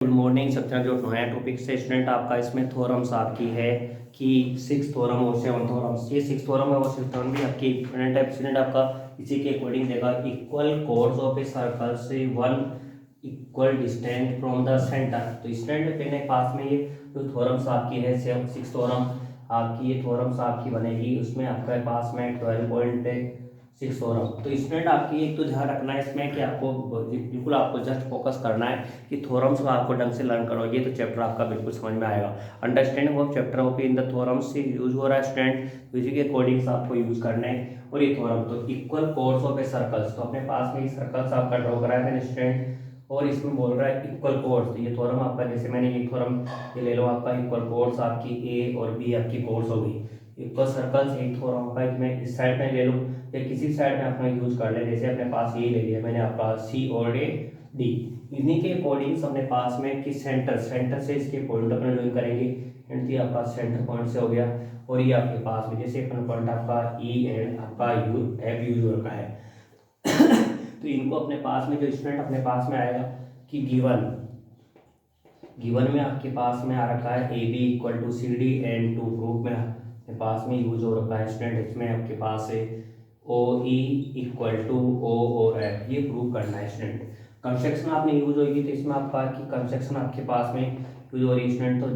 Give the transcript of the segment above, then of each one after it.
Good morning सत्रह जो नया टॉपिक से स्टूडेंट आपका इसमें थ्योरम्स आपकी है कि सिक्स थ्योरम और सेवन थ्योरम्स। ये सिक्स थ्योरम है और सिक्स थ्योरम भी आपकी इंपॉर्टेंट है। स्टूडेंट आपका इसी के अकॉर्डिंग देगा equal chords of a circle से one equal distance from the centre. तो स्टूडेंट पहले पास में ये जो थ्योरम्स आपकी है सिक्स थ्योरम आपकी, ये थ्योरम्स आपकी बनेगी उसमें आपके पास में 12.6 थ्योरम। तो स्टूडेंट आपकी एक तो ध्यान रखना है इसमें कि आपको बिल्कुल आपको जस्ट फोकस करना है कि थ्योरम्स को आपको ढंग से लर्न करोगे तो चैप्टर आपका बिल्कुल समझ में आएगा। Understanding of chapter of in the theorems से यूज हो रहा है स्टूडेंट, इसी के अकॉर्डिंग आपको यूज करना है। और ये थ्योरम तो equal chords of A circles, तो अपने पास में ये सर्कल्स आपका ड्रॉ कराया मैंने स्टूडेंट, और इसमें बोल रहा है इक्वल कोर्स। तो ये थ्योरम आपका, जैसे मैंने ये थ्योरम ये ले लो आपका इक्वल कोर्स आपकी ए और बी आपकी कोर्स हो गई। इक्वल सर्कल्स एक थ्योरम होगा, इसमें इस साइड में ले लो या किसी साइड में अपना यूज कर ले। जैसे अपने पास ये ले लिया मैंने आपका सी और डी, इन्हीं के अकॉर्डिंग अपने पास में कि सेंटर से इसके पॉइंट अपना ज्वाइन करेंगे। एंड आपका सेंटर पॉइंट से हो गया, और ये आपके पास में जैसे अपना पॉइंट आपका ई एंड आपका यू एफ यूज हो रखा है। तो इनको अपने पास में जो स्टूडेंट अपने पास में आएगा कि गिवन में आपके पास में आ रखा है A B equal to C D and to proof में अपने पास में यूज हो रखा है स्टूडेंट। इसमें आपके पास है ओ ई इक्वल टू ओ और एफ, ये प्रूव करना है स्टूडेंट। कंस्ट्रक्शन आपने यूज होगी तो इसमें आपका कि कंस्ट्रक्शन आपके पास में यूज हो रही है स्टूडेंट। तो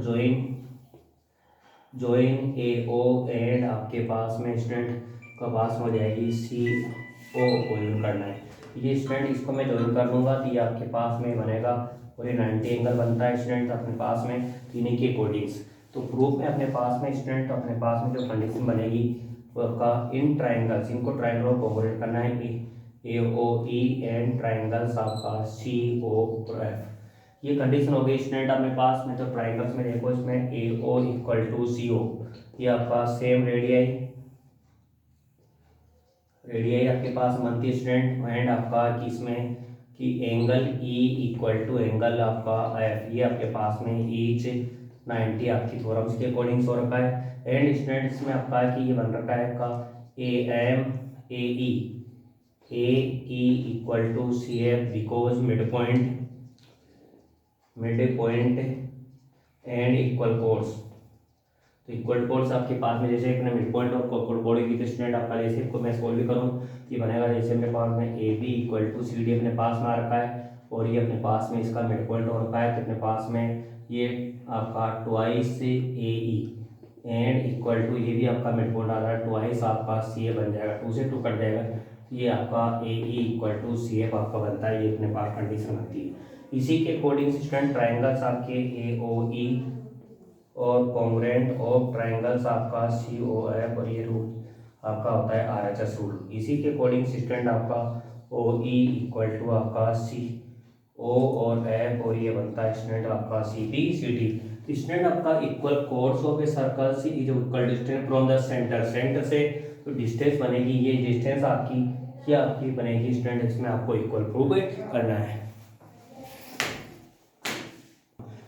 ज्वाइन ए ओ एंड आपके पास में स्टूडेंट का पास हो जाएगी सी ओ को यूज करना है। ये स्टूडेंट इसको मैं ज्वाइन कर लूँगा तो ये आपके पास में बनेगा और ये 90 एंगल बनता है स्टूडेंट अपने पास में तीन के अकॉर्डिंग्स। तो प्रूफ में अपने पास में स्टूडेंट अपने पास में जो कंडीशन बनेगी वो आपका इन ट्राइंगल्स, इनको ट्राइंगल को कोऑर्डिनेट करना है A O E and triangles आपका सी ओ और एफ। ये कंडीशन हो गई स्टूडेंट अपने पास में। तो ट्राइंगल्स में देखो इसमें ए ओ इक्वल टू सी ओ, ये आपका सेम रेडियाई आपके पास बनती है स्टूडेंट। एंड आपका कि इसमें कि angle E equal to angle आपका एफ, ये आपके पास में ईच 90 आपकी थ्योरम्स के अकॉर्डिंग हो रखा है। एंड स्टूडेंट इसमें आपका कि ये बन रखा है आपका A M A E equal to C F because mid point and equal chords. तो इक्वल कोर्स आपके पास में जैसे अपने मिड पॉइंट और बॉडी की स्टूडेंट आपका, जैसे इसको मैं सोल्व भी करूँ तो ये बनेगा जैसे मेरे पास में A B equal to C D अपने पास में आ रखा है, और ये अपने पास में इसका मिड पॉइंट हो रखा है। तो अपने पास में ये आपका twice A E and equal to ये भी आपका मिड पॉइंट आ रहा है ट्वाइस आपका सी ए बन जाएगा, 2 से 2 कट जाएगा। ये आपका A E equal to C F आपका बनता है, ये अपने पास कंडीशन बनती है। इसी के अकॉर्डिंग स्टूडेंट ट्राइंगल्स आपके ए ओ ई और कॉन्ग्रुएंट ऑफ ट्राइंगल्स आपका सी ओ एफ, और ये रूल आपका होता है आर एच एस रूल। इसी के अकॉर्डिंग स्टूडेंट आपका ओ ई इक्वल टू आपका सी ओ और एफ, और ये बनता है स्टूडेंट आपका C B C D. Student आपका equal chords of a circle C is equal distance from the centre से तो डिस्टेंस बनेगी, ये डिस्टेंस आपकी क्या आपकी बनेगी स्टूडेंट, इसमें आपको इक्वल प्रूव करना है।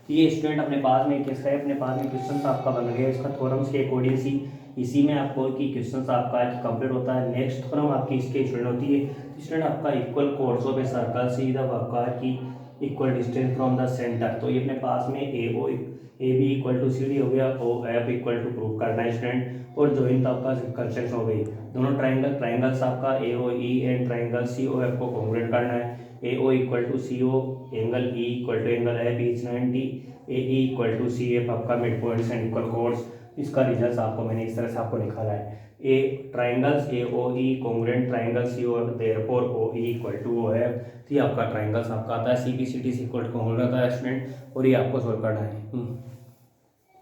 ये स्टूडेंट अपने पास में कैसा है, अपने पास में क्वेश्चन आपका बन गया इसका थ्योरम्स के अकॉर्डिंग सी, इसी में आपको कि क्वेश्चन आपका कंप्लीट होता है। नेक्स्ट थ्योरम आपकी इसके स्टूडेंट होती है स्टूडेंट आपका equal chords of a circle C जब आपका कि equal distance from the centre. तो ये अपने पास में A B equal to C D हो गया, O F equal to prove करना है स्टूडेंट। और ज्वाइन आपका कंस्ट्रक्शन हो गई, दोनों ट्राइंगल्स आपका A O E and triangle C O F को कॉन्ग्रुएंट करना है। A O equal to C O angle E equal to angle F is 90, A E equal to C F आपका mid points and equal chords. इसका result आपको मैंने इस तरह से आपको निकाला है। A triangles A O E congruent triangle C O therefore O E equal to O F. तो ये आपका ट्राइंगल्स आपका आता है C B C T C equal to congruent आता है स्टूडेंट, और ये आपको सोल्व करना है।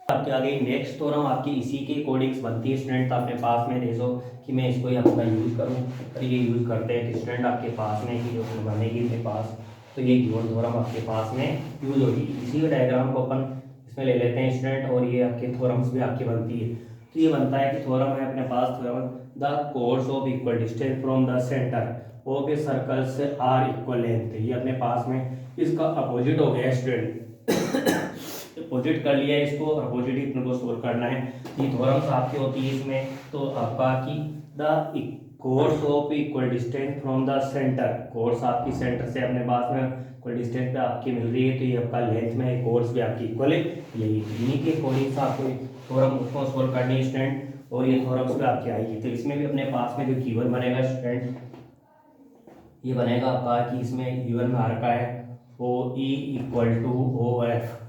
आपके आगे नेक्स्ट थ्योरम आपकी इसी के अकॉर्डिंग्स बनती है स्टूडेंट। अपने पास में देखो कि मैं इसको ही आपका यूज करूँ, और ये यूज करते हैं स्टूडेंट आपके पास में कि जो बनेगी अपने पास, तो ये गिवन थ्योरम आपके पास में यूज होगी। इसी के डायग्राम को अपन इसमें ले लेते हैं स्टूडेंट, और ये आपके थ्योरम्स भी आपकी बनती है। तो ये बनता है कि थ्योरम है अपने पास theorem the chords of equal distance from the centre of a circle से आर इक्वल लेंथ। ये अपने पास में इसका अपोजिट हो गया स्टूडेंट, अपोजिट कर लिया इसको, अपोजिट ही अपने को सोल्व करना है। ये थ्योरम्स आपकी होती है इसमें, तो आपका कि the chords of equal distance from the centre, course आपकी सेंटर से अपने पास में इक्वल डिस्टेंस पे आपकी मिल रही है, तो ये आपका लेंथ में है, कोर्स भी आपकी इक्वल है, यही इन्हीं के अकॉर्डिंग से आपको थ्योरम उसको सोल्व करनी है स्टूडेंट, और ये थ्योरम्स पे आपकी आएगी। तो इसमें भी अपने पास में जो गिवन बनेगा स्टूडेंट, ये बनेगा आपका कि इसमें गिवन में आ रखा है O E equal to O F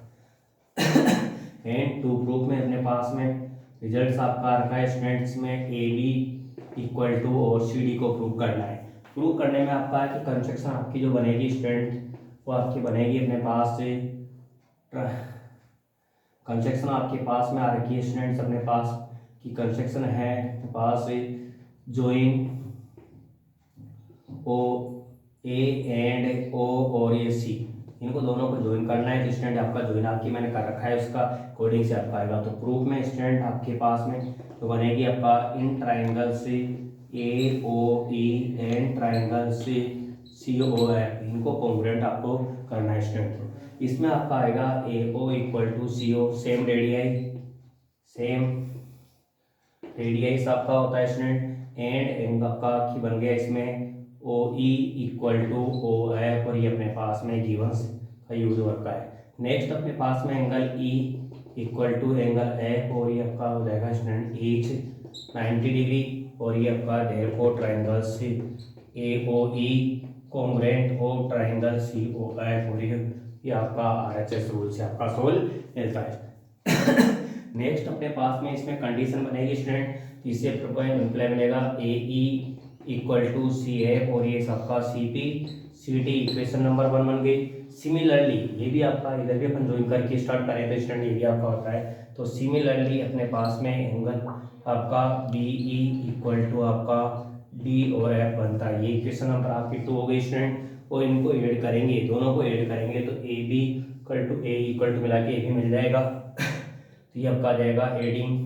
and to proof में अपने पास में रिजल्ट्स आपका आ रखा है स्टूडेंट, इसमें ए बी इक्वल टू और सी डी को प्रूव करना है। प्रूव करने में आपका है कि कंस्ट्रक्शन आपकी जो बनेगी स्टूडेंट, वो आपकी बनेगी अपने पास से, कंस्ट्रक्शन आपके पास में आ रखी है स्टूडेंट्स अपने पास कि कंस्ट्रक्शन है अपने पास से जोइन ओ ए एंड ओ और ये सी, इनको दोनों को ज्वाइन करना है। तो स्टूडेंट आपका ज्वाइन आपकी मैंने कर रखा है, उसका कोडिंग से आपका आएगा। तो प्रूफ में स्टूडेंट आपके पास में तो बनेगी आपका इन ट्राइंगल से ए ओ ई एंड ट्राइंगल से सी ओ एफ, इनको कॉन्ग्रुएंट आपको करना है स्टूडेंट। इसमें आपका आएगा A O equal to C O, same radius आपका होता है स्टूडेंट, एंड एंगल आपका की बन गया इसमें O E equal to O F, और ये अपने पास में गिवंस का यूज हो रखा है। नेक्स्ट अपने पास में angle E equal to angle F, और ये आपका हो जाएगा स्टूडेंट ईच 90 डिग्री, और ये आपका therefore triangle C A O E congruent of triangle C O F, और ये आपका RHS रूल से आपका सोल्व मिलता है। नेक्स्ट अपने पास में इसमें कंडीशन बनेगी स्टूडेंट, इससे रिप्लाई मिलेगा A E equal to C F, और ये सबका C P C T equation number 1 बन गई। सिमिलरली ये भी आपका इधर भी अपन ज्वाइन करके स्टार्ट करें तो स्टूडेंट ये भी आपका होता है। तो सिमिलरली अपने पास में एंगल आपका बी ई इक्वल टू आपका डी और एफ बनता है। ये इक्वेशन नंबर आपकी 2 हो गई स्टूडेंट, और इनको ऐड करेंगे, दोनों को ऐड करेंगे तो A B equal to A equal to मिला के ए भी मिल जाएगा। तो ये आपका आ जाएगा एडिंग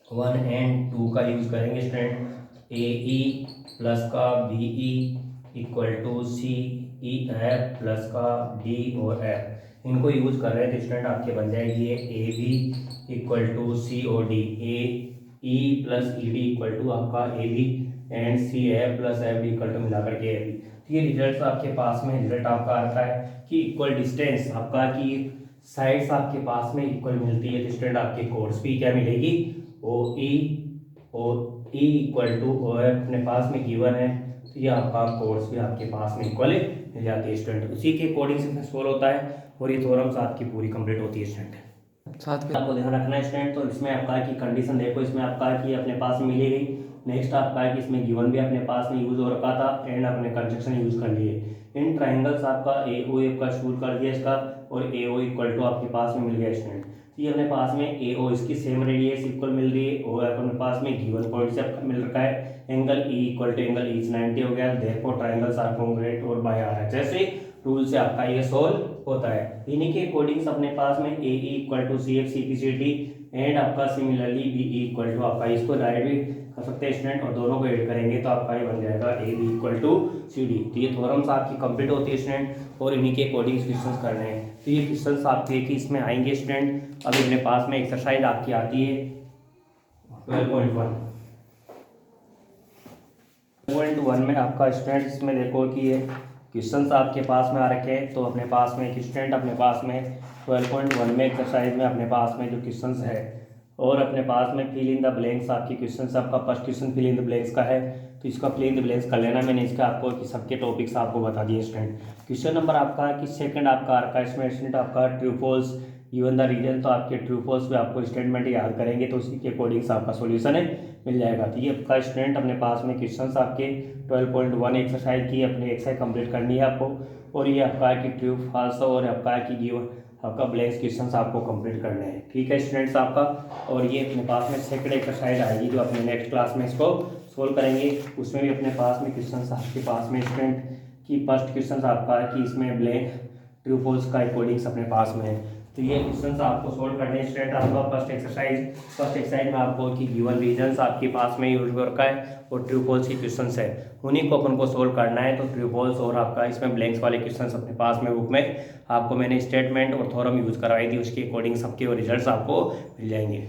1 एंड 2 का यूज करेंगे स्टूडेंट, ए ई प्लस का B E equal to C E F plus का डी और एफ, इनको यूज कर रहे हैं तो स्टूडेंट आपके बन जाएगी A B equal to C O D, A E plus E D equal to आपका A B and C F plus F D equal to मिलाकर के ए बी। तो ये रिजल्ट आपके पास में रिजल्ट आपका आता है कि इक्वल डिस्टेंस आपका की साइड्स आपके पास में इक्वल मिलती है, तो स्टूडेंट आपके कोर्स भी क्या मिलेगी O E equal to O F अपने पास में गिवन है, तो ये आपका कोर्स भी आपके पास में इक्वल मिल जाती है स्टूडेंट। उसी के अकॉर्डिंग से सोल्व होता है, और ये थ्योरम्स आपकी पूरी कंप्लीट होती है स्टूडेंट। साथ में आपको ध्यान रखना है स्टूडेंट, तो इसमें आपका की कंडीशन देखो, इसमें आपका की अपने पास में मिली गई। नेक्स्ट आपका है कि इसमें गिवन भी अपने पास में यूज हो रखा था, एंड अपने कंस्ट्रक्शन यूज कर लिए। इन ट्राइंगल्स आपका ए ओ एफ का शूट कर दिया इसका, और ए ओ इक्वल टू आपके पास में मिल गया स्टूडेंट। ये अपने पास में ए ओ इसकी सेम रेडियस इक्वल मिल रही है, और अपने पास में गिवन पॉइंट से आपका मिल रखा है। Angle E equal to angle each 90 हो गया, देयरफॉर ट्राइंगल्स आर कॉन्ग्रुएंट और बाय RHS रूल से आपका ये सोल्व होता है। इन्हीं के अकॉर्डिंग अपने पास में A E equal to C F C P C T and आपका similarly B E equal to आपका, इसको डायरेक्ट भी कर सकते हैं स्टूडेंट, और दोनों को ऐड करेंगे तो आपका ये बन जाएगा A B equal to C D. तो ये थ्योरम्स आपकी कंप्लीट होती है स्टूडेंट, और इन्हीं के अकॉर्डिंग क्वेश्चंस करने हैं। तो ये क्वेश्चंस आपके कि इसमें आएंगे स्टूडेंट। अभी अपने पास में एक्सरसाइज आपकी आती है 12.1 में आपका स्टूडेंट, इसमें देखो कि ये क्वेश्चंस आपके पास में आ रखे हैं। तो अपने पास में एक स्टूडेंट अपने पास में 12.1 में एक्सरसाइज में अपने पास में जो क्वेश्चंस है, और अपने पास में फिल इन द ब्लैंक्स आपकी क्वेश्चंस, आपका first question fill in the blanks का है, तो इसका फिल इन द ब्लैंक्स कर लेना। मैंने इसका आपको कि सबके टॉपिक्स आपको बता दिए स्टूडेंट। क्वेश्चन नंबर आपका कि सेकंड आपका आ रखा है इसमें स्टूडेंट आपका true false given the reason, तो आपके ट्रू फॉल्स पे आपको स्टेटमेंट याद करेंगे, तो उसी के अकॉर्डिंग से आपका सॉल्यूशन मिल जाएगा। तो ये आपका स्टूडेंट अपने पास में क्वेश्चंस आपके 12.1 एक्सरसाइज की अपनी एक्सरसाइज कंप्लीट करनी है आपको, और ये आपका कि ट्रू फॉल्स और आपका कि गिवन आपका ब्लैंक्स क्वेश्चंस आपको कंप्लीट करने हैं। ठीक है स्टूडेंट्स आपका, और ये अपने पास में सेकंड एक्सरसाइज आएगी जो अपने नेक्स्ट क्लास में इसको सोल्व करेंगे। उसमें भी अपने पास में क्वेश्चंस आपके पास में स्टूडेंट की फर्स्ट क्वेश्चंस आपका है कि इसमें ब्लैंक ट्रू फॉल्स का अकॉर्डिंग्स अपने पास में है। तो ये क्वेश्चंस आपको सोल्व करने स्टूडेंट आपका फर्स्ट एक्सरसाइज में आपको कि गिवन रीजन्स आपके पास में यूज हो रखा है, और ट्रू फॉल्स की क्वेश्चंस है, उन्हीं को अपन को सोल्व करना है। तो ट्रू फॉल्स और आपका इसमें ब्लैंक्स वाले क्वेश्चंस अपने पास में बुक में आपको मैंने स्टेटमेंट और थ्योरम यूज करवाई थी, उसके अकॉर्डिंग सबके और रिजल्ट्स आपको मिल जाएंगे।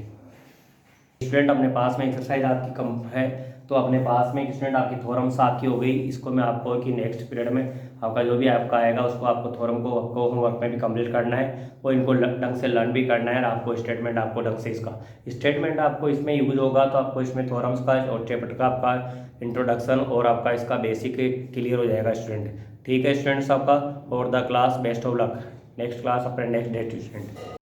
स्टूडेंट अपने पास में एक्सरसाइज आपकी कम है, तो अपने पास में स्टूडेंट आपकी थ्योरम्स आपकी हो गई। इसको मैं आपको कि नेक्स्ट पीरियड में आपका जो भी आपका आएगा उसको आपको थ्योरम को आपको होमवर्क में भी कंप्लीट करना है और इनको ढंग से लर्न भी करना है और आपको स्टेटमेंट आपको ढंग से इसका स्टेटमेंट आपको इसमें यूज होगा। तो आपको इसमें थ्योरम्स का और चैप्टर का आपका इंट्रोडक्शन और आपका इसका बेसिक क्लियर हो जाएगा स्टूडेंट। ठीक है स्टूडेंट्स, आपका और the class best of luck. Next class अपने नेक्स्ट डे स्टूडेंट।